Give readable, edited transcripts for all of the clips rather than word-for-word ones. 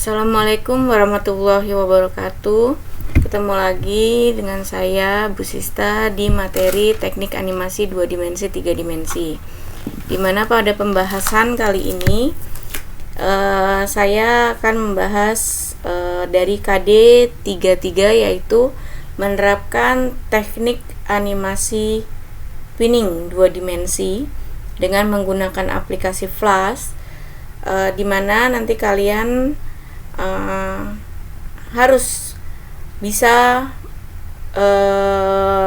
Assalamualaikum warahmatullahi wabarakatuh. Ketemu lagi dengan saya Bu Sista di materi teknik animasi 2 dimensi 3 dimensi. Dimana pada pembahasan kali ini saya akan membahas dari KD 33, yaitu menerapkan teknik animasi twinning 2 dimensi dengan menggunakan aplikasi Flash, dimana nanti kalian harus bisa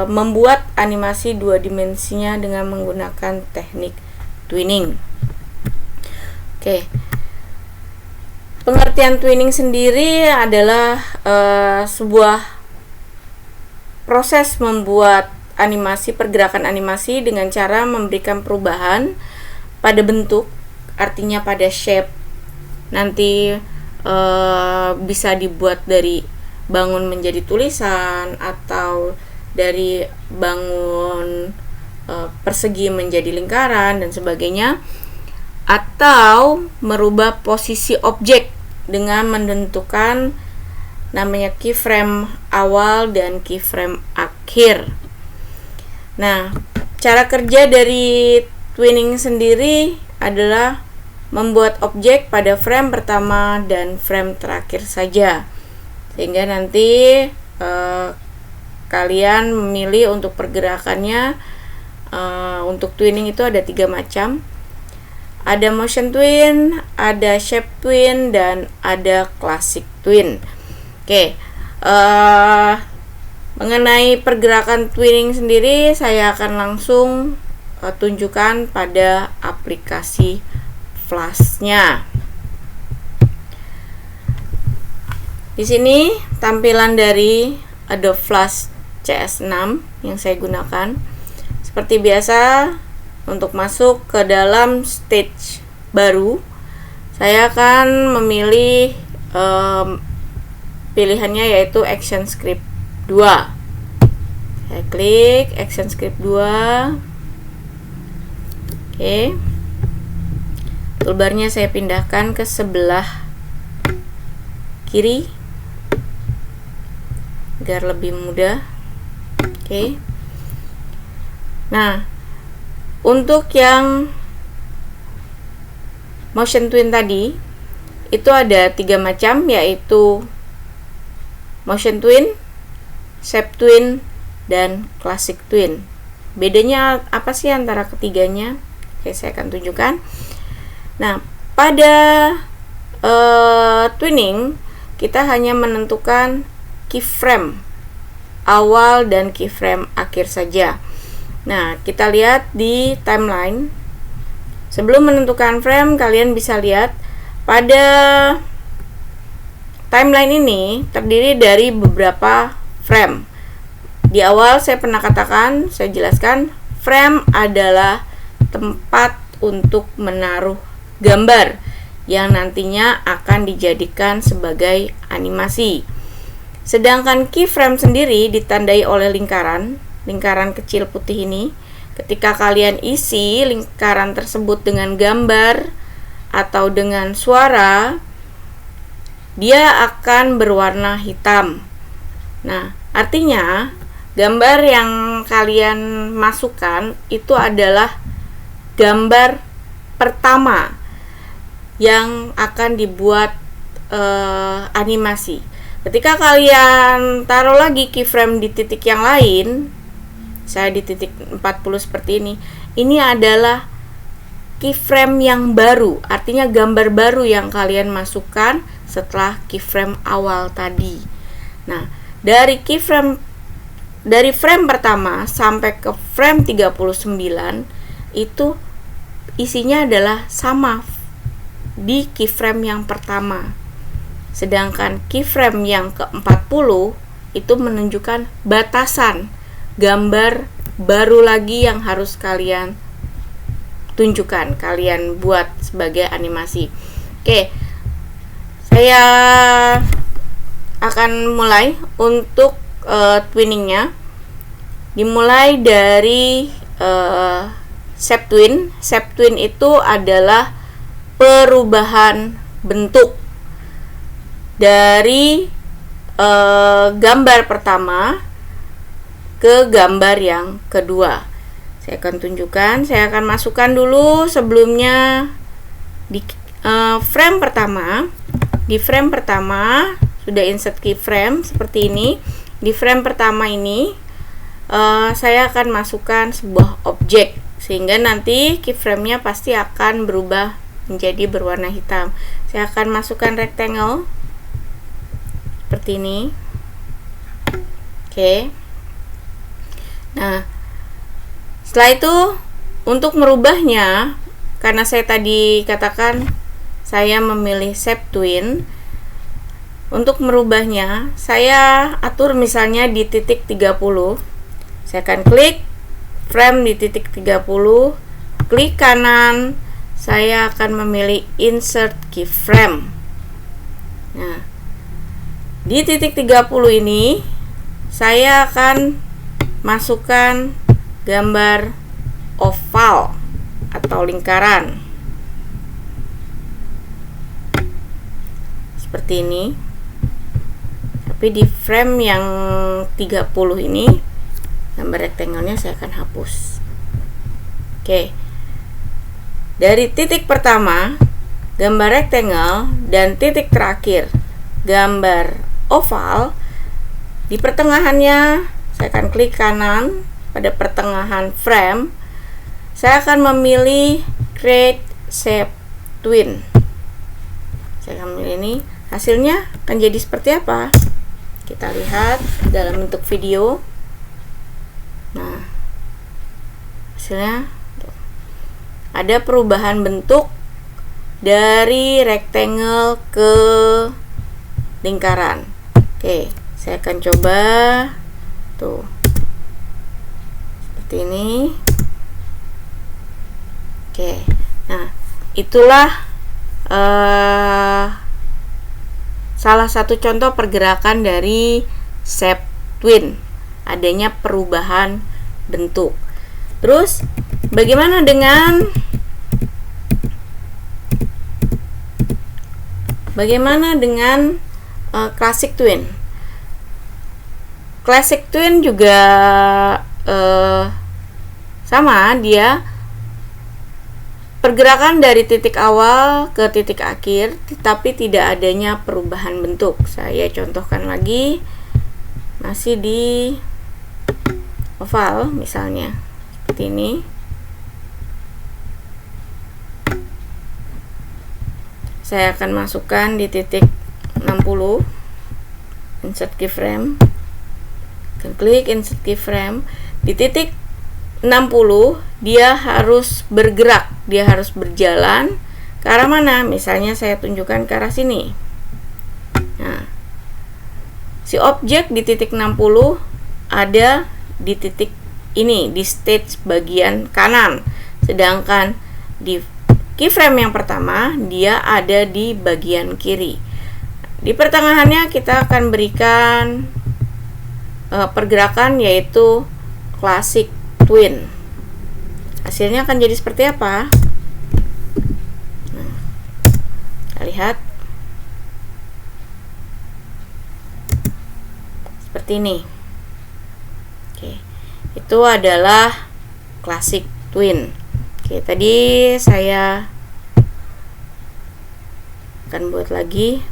membuat animasi 2 dimensinya dengan menggunakan teknik twinning. Oke. Pengertian twinning sendiri adalah sebuah proses membuat animasi, pergerakan animasi dengan cara memberikan perubahan pada bentuk, artinya pada shape. Nanti bisa dibuat dari bangun menjadi tulisan, atau dari bangun persegi menjadi lingkaran dan sebagainya, atau merubah posisi objek dengan menentukan namanya keyframe awal dan keyframe akhir. Nah, cara kerja dari twinning sendiri adalah membuat objek pada frame pertama dan frame terakhir saja, sehingga nanti kalian memilih untuk pergerakannya. Untuk twinning itu ada 3 macam. Ada motion twin, ada shape twin, dan ada classic twin. Oke, mengenai pergerakan twinning sendiri saya akan langsung tunjukkan pada aplikasi Flash-nya. Di sini tampilan dari Adobe Flash CS6 yang saya gunakan. Seperti biasa, untuk masuk ke dalam stage baru, saya akan memilih pilihannya yaitu ActionScript 2. Saya klik ActionScript 2. Oke. Toolbarnya saya pindahkan ke sebelah kiri agar lebih mudah. Oke. Nah, untuk yang motion twin tadi itu ada 3 macam, yaitu motion twin, shape twin, dan classic twin. Bedanya apa sih antara ketiganya? Oke, saya akan tunjukkan. Nah, pada twinning kita hanya menentukan keyframe awal dan keyframe akhir saja. Nah, kita lihat di timeline. Sebelum menentukan frame, kalian bisa lihat pada timeline ini terdiri dari beberapa frame. Di awal saya pernah katakan, saya jelaskan, frame adalah tempat untuk menaruh gambar yang nantinya akan dijadikan sebagai animasi. Sedangkan keyframe sendiri ditandai oleh lingkaran kecil putih ini. Ketika kalian isi lingkaran tersebut dengan gambar atau dengan suara, dia akan berwarna hitam. Nah, artinya gambar yang kalian masukkan itu adalah gambar pertama yang akan dibuat animasi. Ketika kalian taruh lagi keyframe di titik yang lain, saya di titik 40 seperti ini adalah keyframe yang baru, artinya gambar baru yang kalian masukkan setelah keyframe awal tadi. Nah, dari frame pertama sampai ke frame 39 itu isinya adalah sama di keyframe yang pertama. Sedangkan keyframe yang ke-40 itu menunjukkan batasan gambar baru lagi yang harus kalian tunjukkan, kalian buat sebagai animasi. Oke, saya akan mulai untuk twinningnya. Dimulai dari shape twin. Shape twin itu adalah perubahan bentuk. dari gambar pertama ke gambar yang kedua. Saya akan tunjukkan, saya akan masukkan dulu sebelumnya di frame pertama. Di frame pertama sudah insert keyframe seperti ini. Di frame pertama ini saya akan masukkan sebuah objek, sehingga nanti keyframe-nya pasti akan berubah menjadi berwarna hitam. Saya akan masukkan rectangle seperti ini. Oke. Nah, setelah itu untuk merubahnya, karena saya tadi katakan saya memilih shape twin, untuk merubahnya saya atur misalnya di titik 30. Saya akan klik frame di titik 30, klik kanan, saya akan memilih insert keyframe. Nah, di titik 30 ini saya akan masukkan gambar oval atau lingkaran seperti ini. Tapi di frame yang 30 ini gambar rectangle-nya saya akan hapus. Oke. Dari titik pertama gambar rectangle dan titik terakhir gambar oval, di pertengahannya saya akan klik kanan. Pada pertengahan frame saya akan memilih create shape twin. Saya akan memilih ini. Hasilnya akan jadi seperti apa? Kita lihat dalam bentuk video. Nah, hasilnya ada perubahan bentuk dari rectangle ke lingkaran. Oke, saya akan coba tuh seperti ini. Oke, nah itulah salah satu contoh pergerakan dari shape twin, adanya perubahan bentuk. Terus bagaimana dengan classic twin? Classic twin juga sama, dia pergerakan dari titik awal ke titik akhir, tetapi tidak adanya perubahan bentuk. Saya contohkan lagi, masih di oval misalnya seperti ini. Saya akan masukkan di titik 60, insert keyframe, akan klik insert keyframe. Di titik 60 dia harus bergerak, dia harus berjalan ke arah mana? Misalnya saya tunjukkan ke arah sini. Nah, si objek di titik 60 ada di titik ini, di stage bagian kanan, sedangkan di keyframe yang pertama dia ada di bagian kiri. Di pertengahannya kita akan berikan pergerakan, yaitu classic twin. Hasilnya akan jadi seperti apa? Nah, kita lihat seperti ini. Oke, itu adalah classic twin. Oke, tadi saya akan buat lagi.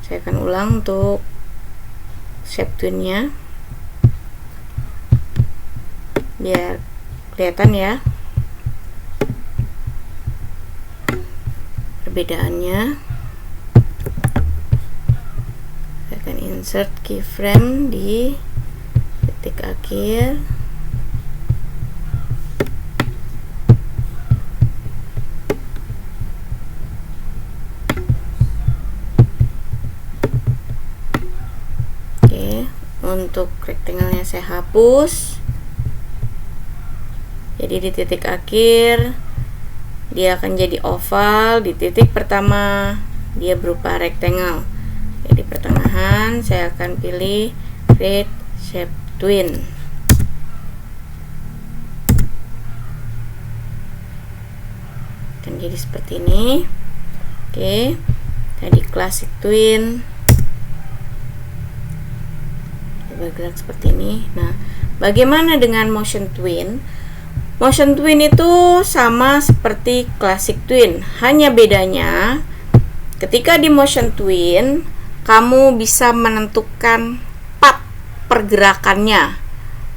Saya akan ulang untuk shape twinnya biar kelihatan ya perbedaannya. Saya akan insert keyframe di titik akhir. Oke, untuk rectangle-nya saya hapus. Jadi di titik akhir dia akan jadi oval, di titik pertama dia berupa rectangle. Jadi pertengahan saya akan pilih create shape twin. Akan jadi seperti ini. Oke, Jadi classic twin bergerak seperti ini. Nah, bagaimana dengan motion twin? Motion twin itu sama seperti classic twin, hanya bedanya ketika di motion twin kamu bisa menentukan path pergerakannya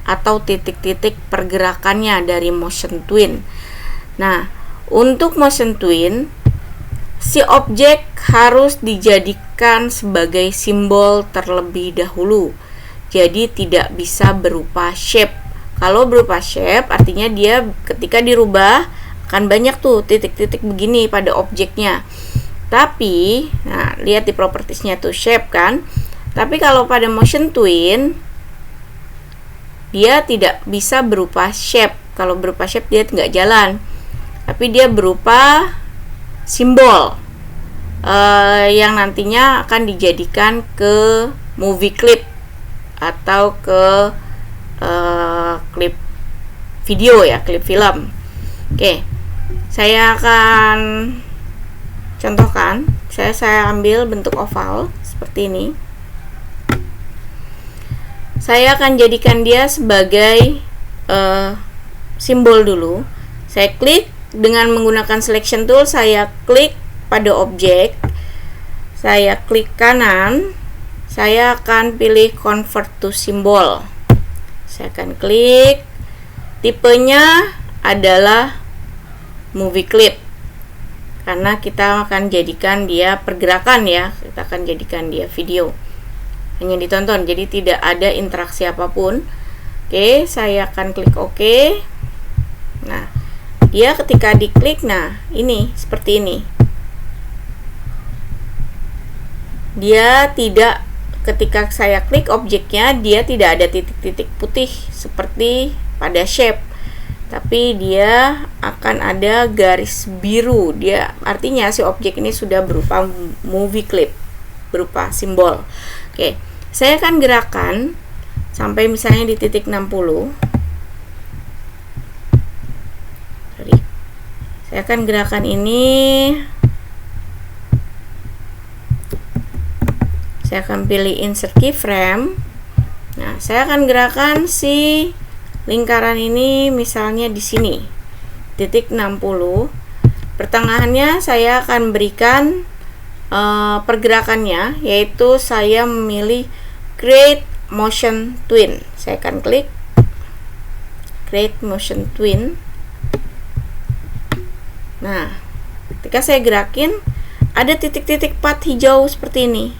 atau titik-titik pergerakannya dari motion twin. Nah, untuk motion twin si objek harus dijadikan sebagai simbol terlebih dahulu. Jadi tidak bisa berupa shape. Kalau berupa shape artinya dia ketika dirubah akan banyak tuh titik-titik begini pada objeknya. Tapi, nah lihat di propertiesnya tuh shape kan. Tapi kalau pada motion twin dia tidak bisa berupa shape. Kalau berupa shape dia nggak jalan. Tapi dia berupa simbol yang nantinya akan dijadikan ke movie clip atau ke klip video ya, klip film. Oke, saya akan contohkan. Saya ambil bentuk oval seperti ini. Saya akan jadikan dia sebagai simbol dulu. Saya klik dengan menggunakan selection tool. Saya klik pada objek. Saya klik kanan. Saya akan pilih convert to symbol. Saya akan klik. Tipenya adalah movie clip. Karena kita akan jadikan dia pergerakan ya. Kita akan jadikan dia video. Hanya ditonton, jadi tidak ada interaksi apapun. Oke, saya akan klik OK. Nah, dia ketika diklik, nah ini seperti ini. Dia tidak, ketika saya klik objeknya, dia tidak ada titik-titik putih seperti pada shape, tapi dia akan ada garis biru. Dia artinya si objek ini sudah berupa movie clip, berupa simbol. Oke, saya akan gerakan sampai misalnya di titik 60. Saya akan gerakan ini. Saya akan pilih insert keyframe. Nah, saya akan gerakan si lingkaran ini misalnya di sini. Titik 60. Pertengahannya saya akan berikan pergerakannya, yaitu saya memilih create motion twin. Saya akan klik create motion twin. Nah, ketika saya gerakin ada titik-titik path hijau seperti ini.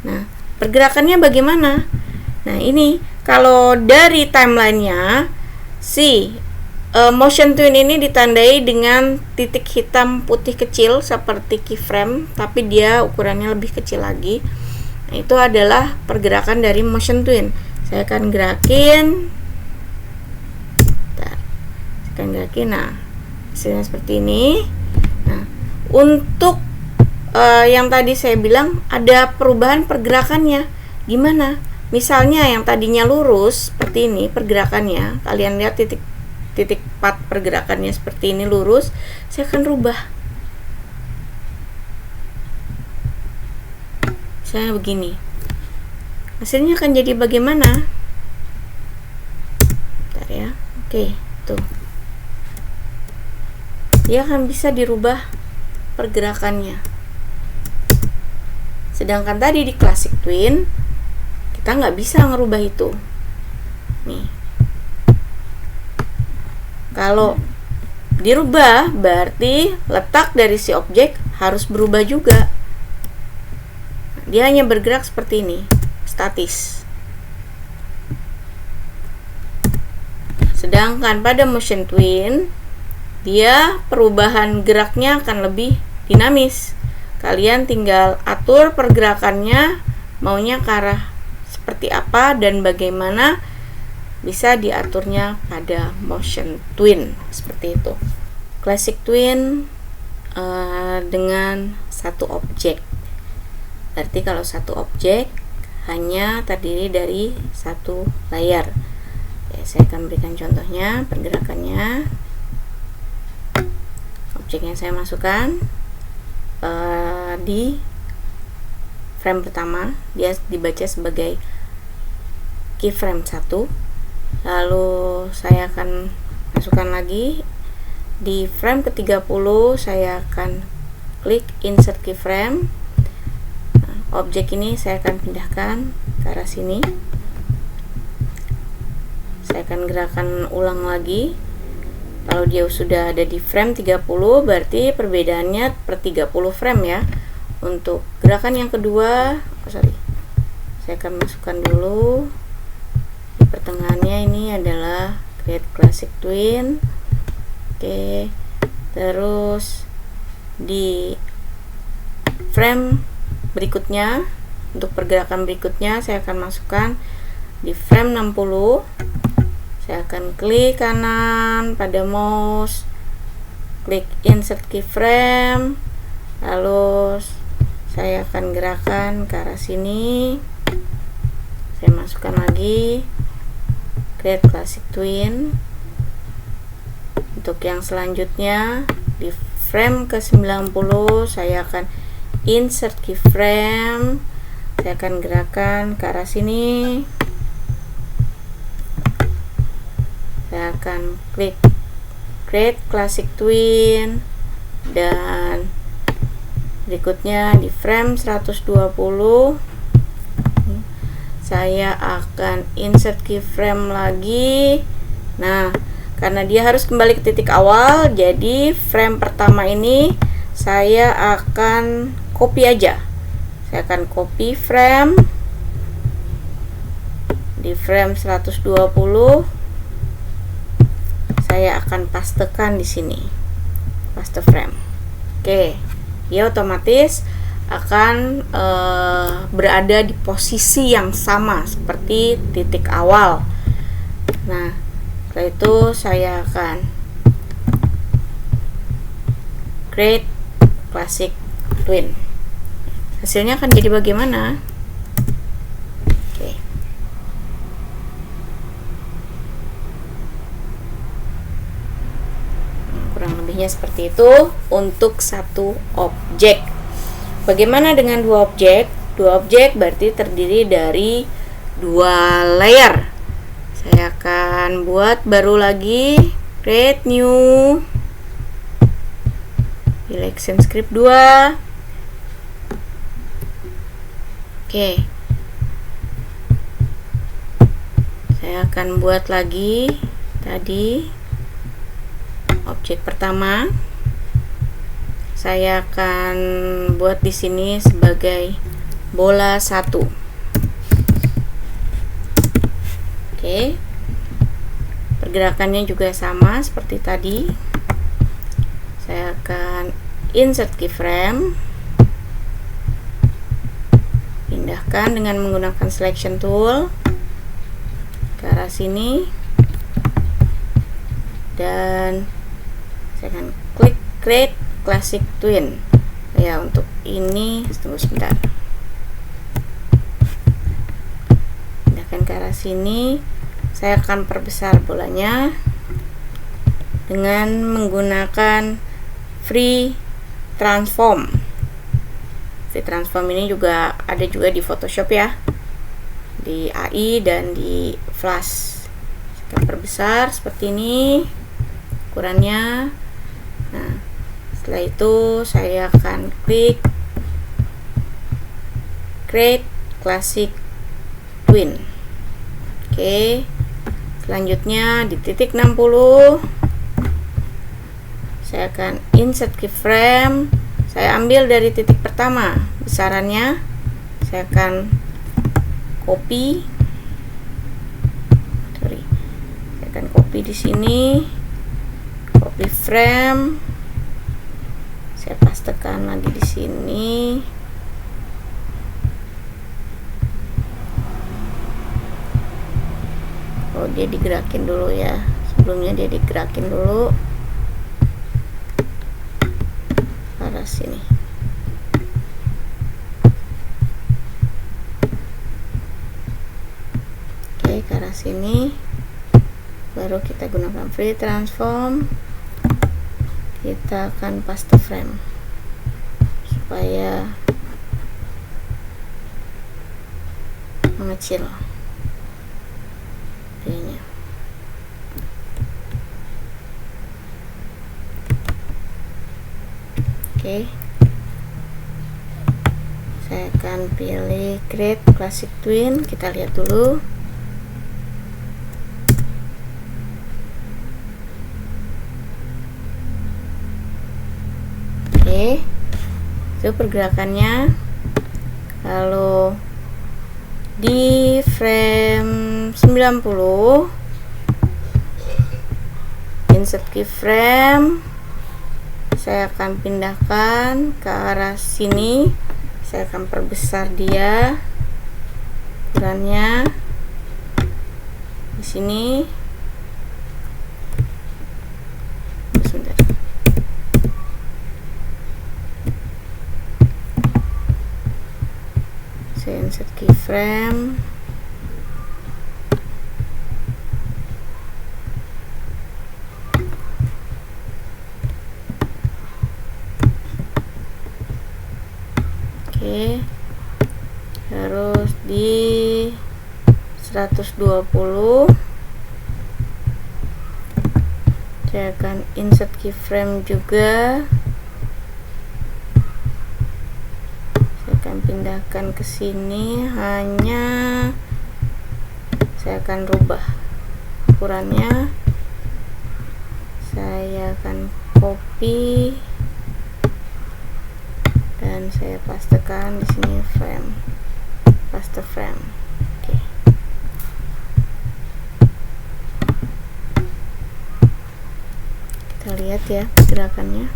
Nah, pergerakannya bagaimana? Nah, ini kalau dari timelinenya si motion twin ini ditandai dengan titik hitam putih kecil seperti keyframe, tapi dia ukurannya lebih kecil lagi. Nah, itu adalah pergerakan dari motion twin. Saya akan gerakin. Nah, hasilnya seperti ini. Nah, untuk yang tadi saya bilang ada perubahan pergerakannya. Gimana? Misalnya yang tadinya lurus seperti ini pergerakannya, kalian lihat titik path pergerakannya seperti ini lurus, saya akan rubah. Saya begini. Hasilnya akan jadi bagaimana? Bentar ya. Oke, tuh. Dia akan bisa dirubah pergerakannya. Sedangkan tadi di classic twin kita nggak bisa ngerubah itu. Nih, kalau dirubah berarti letak dari si objek harus berubah juga. Dia hanya bergerak seperti ini, statis. Sedangkan pada motion twin dia perubahan geraknya akan lebih dinamis. Kalian tinggal atur pergerakannya maunya ke arah seperti apa dan bagaimana, bisa diaturnya pada motion twin seperti itu. Classic twin dengan satu objek. Berarti kalau satu objek hanya terdiri dari satu layar. Ya, saya akan berikan contohnya pergerakannya. Objek yang saya masukkan, di frame pertama, dia dibaca sebagai keyframe 1. Lalu saya akan masukkan lagi di frame ke-30, saya akan klik insert keyframe. Objek ini saya akan pindahkan ke arah sini. Saya akan gerakan ulang lagi. Kalau dia sudah ada di frame 30, berarti perbedaannya per 30 frame ya. Untuk gerakan yang kedua, saya akan masukkan dulu di pertengahannya. Ini adalah create classic twin. Oke, terus di frame berikutnya, untuk pergerakan berikutnya saya akan masukkan di frame 60. Saya akan klik kanan pada mouse, klik insert keyframe, lalu saya akan gerakan ke arah sini. Saya masukkan lagi create classic twin. Untuk yang selanjutnya di frame ke-90 saya akan insert keyframe. Saya akan gerakan ke arah sini. Saya akan klik create classic twin, dan berikutnya di frame 120 saya akan insert keyframe lagi. Nah, karena dia harus kembali ke titik awal, jadi frame pertama ini saya akan copy aja. Saya akan copy frame di frame 120. Saya akan pastekan di sini, paste frame. Oke, dia otomatis akan berada di posisi yang sama seperti titik awal. Nah, setelah itu saya akan create classic twin. Hasilnya akan jadi bagaimana? Oke. Kurang lebihnya seperti itu untuk satu objek. Bagaimana dengan dua objek? Dua objek berarti terdiri dari dua layer. Saya akan buat baru lagi, create new, selection script 2. Oke. Saya akan buat lagi tadi objek pertama. Saya akan buat di sini sebagai bola 1. Oke. Pergerakannya juga sama seperti tadi. Saya akan insert keyframe, pindahkan dengan menggunakan selection tool ke arah sini, dan saya akan klik create classic twin. Ya, untuk ini tunggu sebentar. Pindahkan ke arah sini. Saya akan perbesar bolanya dengan menggunakan free transform. Free transform ini juga ada juga di Photoshop ya, di AI dan di Flash. Saya akan perbesar seperti ini ukurannya. Nah, setelah itu saya akan klik create classic twin. Oke. Selanjutnya di titik 60 saya akan insert keyframe. Saya ambil dari titik pertama besarannya. Saya akan copy. Saya akan copy di sini. Copy frame. Saya pastekan lagi di sini. Oh, dia digerakin dulu ya. Sebelumnya dia digerakin dulu ke arah sini. Oke, ke arah sini. Baru kita gunakan free transform. Kita akan paste frame supaya mengecil videonya. Oke, saya akan pilih Create Classic Twin. Kita lihat dulu. Oke, itu pergerakannya. Kalau di frame 90, insert keyframe, saya akan pindahkan ke arah sini. Saya akan perbesar dia ukurannya di sini. Sebentar. Saya insert keyframe. Oke, harus di 120. Saya akan insert keyframe juga. Saya akan pindahkan ke sini, hanya saya akan rubah ukurannya. Saya akan copy dan saya pastekan di sini frame, paste frame. Oke. Kita lihat ya gerakannya.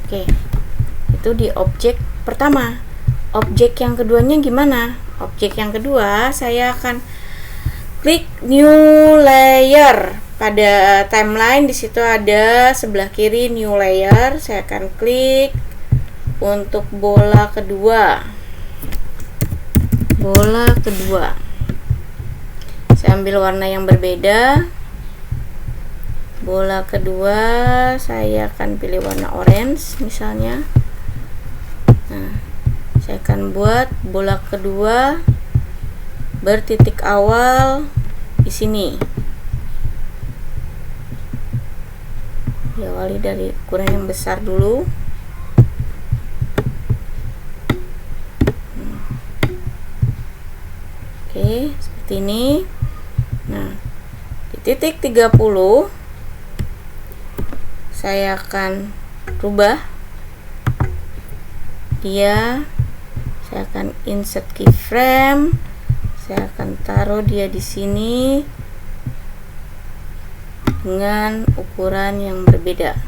Oke, itu di objek pertama. Objek yang keduanya gimana? Objek yang kedua, saya akan klik new layer. Pada timeline di situ ada sebelah kiri new layer. Saya akan klik untuk bola kedua. Bola kedua. Saya ambil warna yang berbeda. Bola kedua saya akan pilih warna orange misalnya. Nah, saya akan buat bola kedua bertitik awal di sini. Diawali dari ukuran yang besar dulu. Oke, seperti ini. Nah, di titik 30 saya akan rubah dia. Saya akan insert keyframe. Saya akan taruh dia di sini dengan ukuran yang berbeda.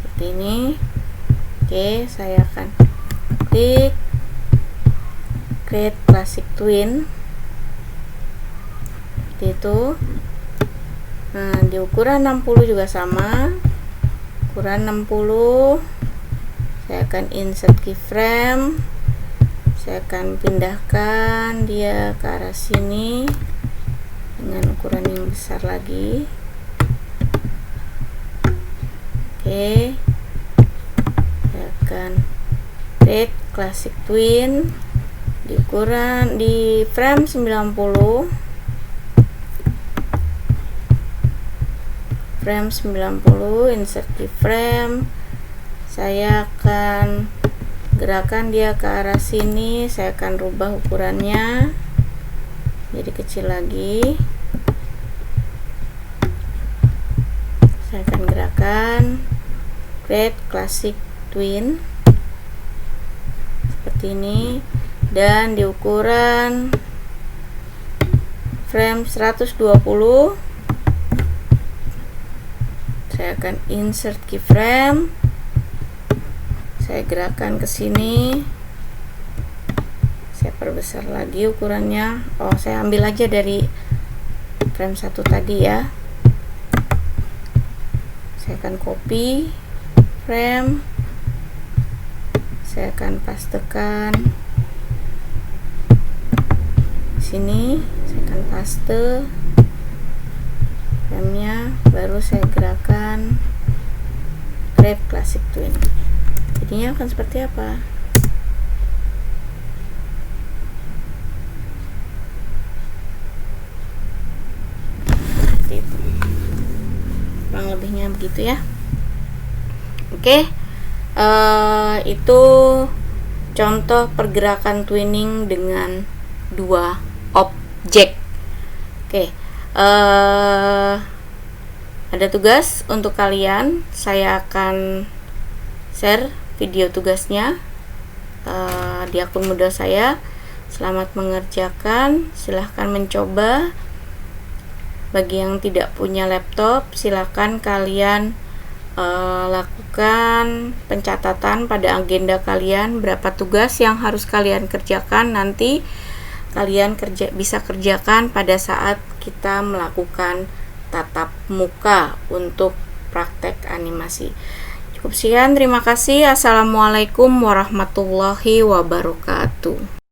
Seperti ini. Oke, saya akan klik Create Classic Twin. Seperti itu. Nah, di ukuran 60 juga sama. Ukuran 60. Saya akan insert keyframe. Saya akan pindahkan dia ke arah sini dengan ukuran yang besar lagi. Oke, saya akan Create Classic Twin di ukuran di frame 90. Frame 90, insert keyframe. Saya akan gerakan dia ke arah sini. Saya akan rubah ukurannya jadi kecil lagi. Saya akan gerakan Create Classic Twin seperti ini, dan di ukuran frame 120 saya akan insert keyframe. Saya gerakkan ke sini. Saya perbesar lagi ukurannya. Oh, saya ambil aja dari frame 1 tadi ya. Saya akan copy frame. Saya akan pastekan Sini saya akan paste frame-nya, baru saya gerakan grab classic twin. Jadinya akan seperti apa? Seperti itu. Kurang lebihnya begitu ya. Oke. Itu contoh pergerakan twinning dengan dua objek. Oke. Ada tugas untuk kalian. Saya akan share video tugasnya di akun Moodle saya. Selamat mengerjakan. Silahkan mencoba. Bagi yang tidak punya laptop, silahkan kalian lakukan pencatatan pada agenda kalian berapa tugas yang harus kalian kerjakan. Nanti kalian bisa kerjakan pada saat kita melakukan tatap muka untuk praktek animasi. Cukup sekian, terima kasih. Assalamualaikum warahmatullahi wabarakatuh.